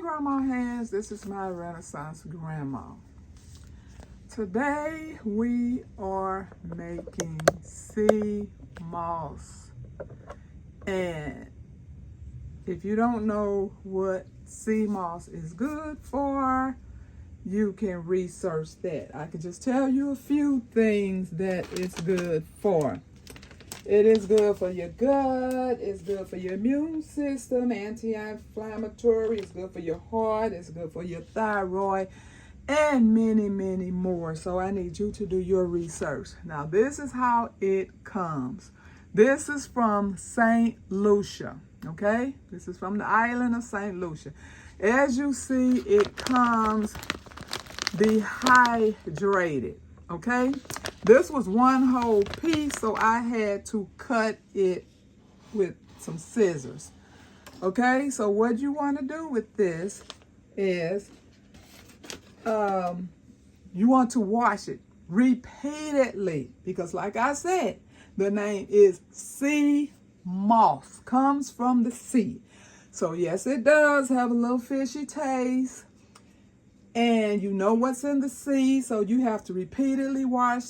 grandma hands. This is my Renaissance grandma. Today we are making sea moss. And if you don't know what sea moss is good for, you can research that. I can just tell you a few things that it's good for. It is good for your gut, it's good for your immune system, anti-inflammatory, it's good for your heart, it's good for your thyroid, and many, many more. So I need you to do your research. Now this is how it comes. This is from St. Lucia, okay? This is from the island of St. Lucia. As you see, it comes dehydrated, okay? This was one whole piece, so I had to cut it with some scissors. Okay, so what you want to do with this is you want to wash it repeatedly, because like I said, the name is sea moss, comes from the sea. So yes, it does have a little fishy taste. And you know what's in the sea, so you have to repeatedly wash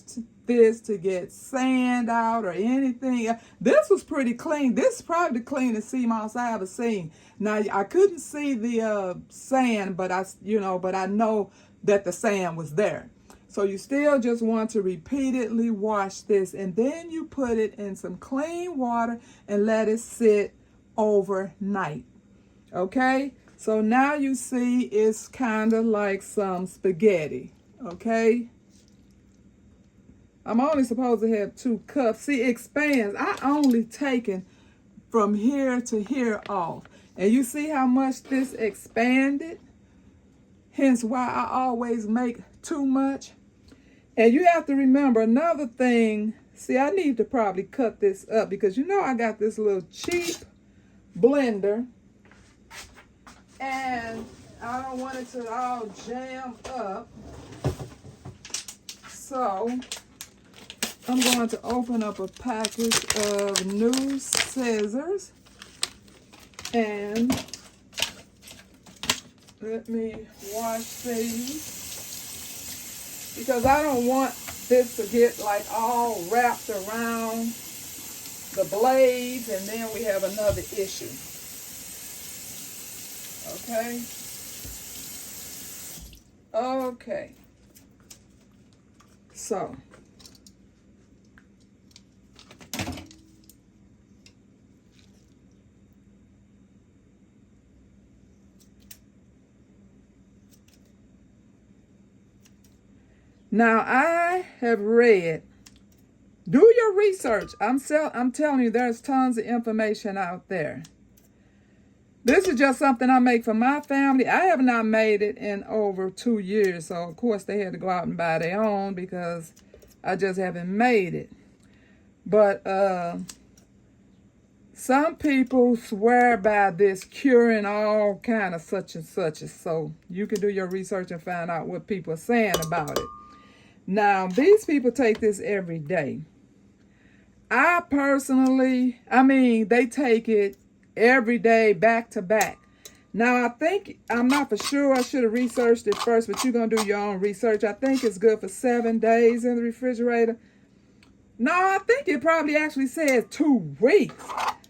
this to get sand out or anything. This was pretty clean. This is probably the cleanest sea moss I ever seen. Now I couldn't see the sand, but I know that the sand was there. So you still just want to repeatedly wash this, and then you put it in some clean water and let it sit overnight. Okay? So now you see it's kind of like some spaghetti, okay? I'm only supposed to have 2 cups. See, it expands. I only taken from here to here off. And you see how much this expanded? Hence why I always make too much. And you have to remember another thing. See, I need to probably cut this up because you know I got this little cheap blender. And I don't want it to all jam up. So I'm going to open up a package of new scissors. And let me wash these, because I don't want this to get like all wrapped around the blades and then we have another issue. Okay. Okay. So. Now I have read. Do your research. I'm telling you, there's tons of information out there. This is just something I make for my family. I have not made it in over 2 years. So, of course, they had to go out and buy their own because I just haven't made it. But some people swear by this curing all kind of such and such. So you can do your research and find out what people are saying about it. Now, these people take this every day. I personally, they take it every day, back to back. Now, I'm not for sure. I should have researched it first, but you're going to do your own research. I think it's good for 7 days in the refrigerator. No, I think it probably actually says 2 weeks.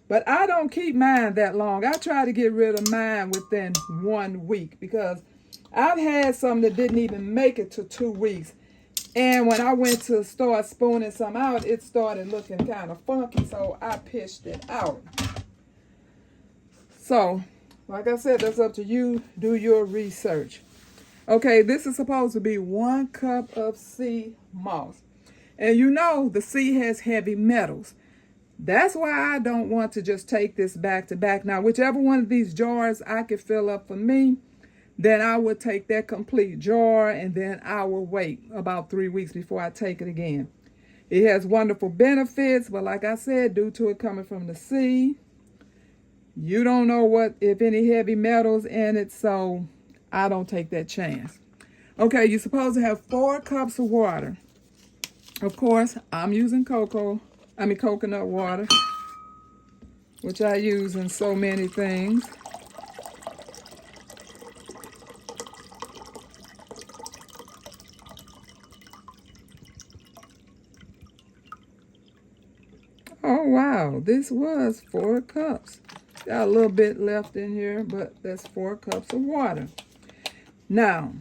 But I don't keep mine that long. I try to get rid of mine within 1 week because I've had some that didn't even make it to 2 weeks. And when I went to start spooning some out, it started looking kind of funky, so I pitched it out. So, like I said, that's up to you. Do your research. Okay, this is supposed to be 1 cup of sea moss. And you know the sea has heavy metals. That's why I don't want to just take this back to back. Now, whichever one of these jars I could fill up for me, then I would take that complete jar and then I will wait about 3 weeks before I take it again. It has wonderful benefits, but like I said, due to it coming from the sea, you don't know if any heavy metals in it, so I don't take that chance. Okay, you're supposed to have 4 cups of water. Of course, I'm using coconut water, which I use in so many things. Oh, wow. This was 4 cups. Got a little bit left in here, but that's 4 cups of water. Now,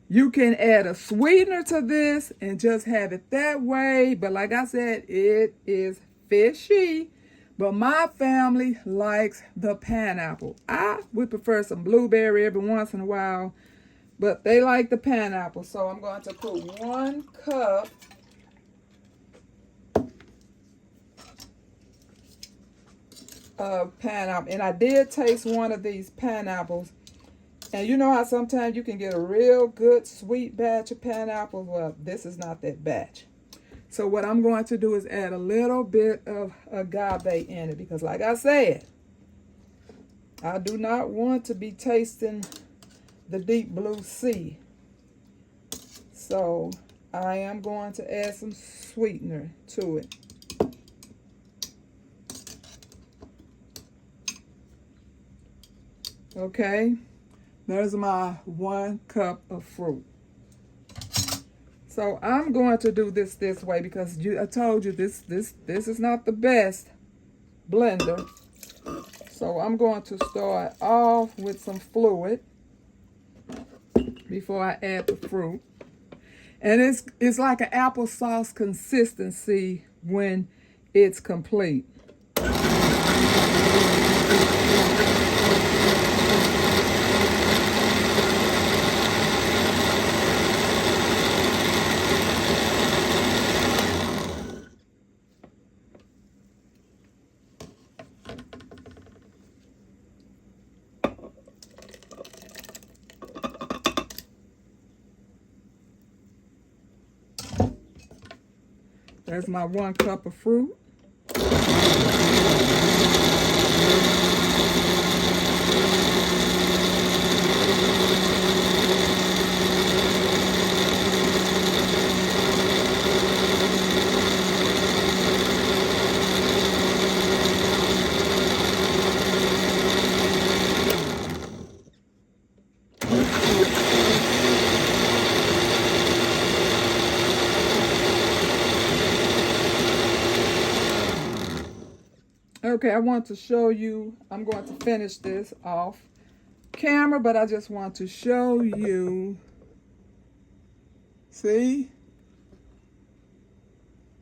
you can add a sweetener to this and just have it that way. But like I said, it is fishy. But my family likes the pineapple. I would prefer some blueberry every once in a while, but they like the pineapple. So I'm going to put 1 cup of pineapple. And I did taste one of these pineapples. And you know how sometimes you can get a real good sweet batch of pineapples? Well, this is not that batch. So what I'm going to do is add a little bit of agave in it. Because like I said, I do not want to be tasting the deep blue sea. So I am going to add some sweetener to it. Okay, there's my 1 cup of fruit. So I'm going to do this way because I told you this is not the best blender. So I'm going to start off with some fluid before I add the fruit. And it's like an applesauce consistency when it's complete. There's my 1 cup of fruit. Okay, I want to show you, I'm going to finish this off camera, but I just want to show you, see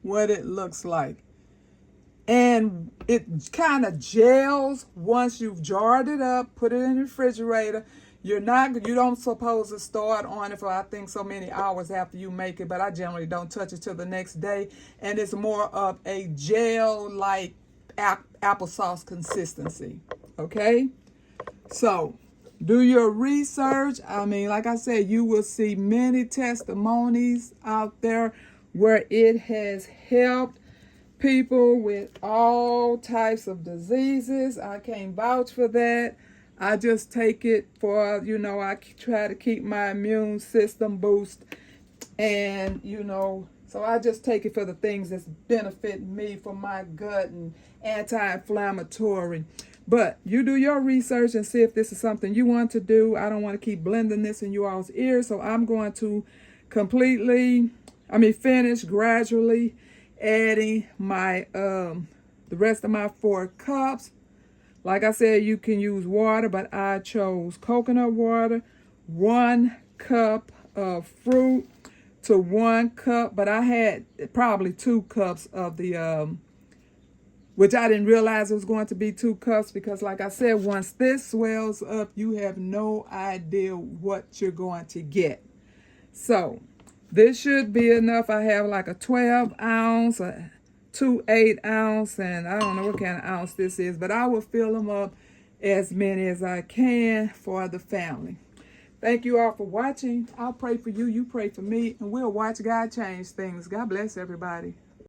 what it looks like. And it kind of gels once you've jarred it up, put it in the refrigerator. You don't supposed to start on it for I think so many hours after you make it, but I generally don't touch it till the next day. And it's more of a gel-like applesauce consistency. Okay, so do your research. I mean, like I said, you will see many testimonies out there where it has helped people with all types of diseases. I can't vouch for that. I just take it for, I try to keep my immune system boost, and so I just take it for the things that's benefiting me for my gut and anti-inflammatory. But you do your research and see if this is something you want to do. I don't want to keep blending this in you all's ears, so I'm going to finish gradually adding my the rest of my 4 cups. Like I said, you can use water, but I chose coconut water, 1 cup of fruit to 1 cup, but I had probably 2 cups of the which I didn't realize it was going to be 2 cups because like I said, once this swells up, you have no idea what you're going to get. So this should be enough. I have like a 12 ounce, a 2 8-ounce, and I don't know what kind of ounce this is, but I will fill them up as many as I can for the family. Thank you all for watching. I'll pray for you, you pray for me, and we'll watch God change things. God bless everybody.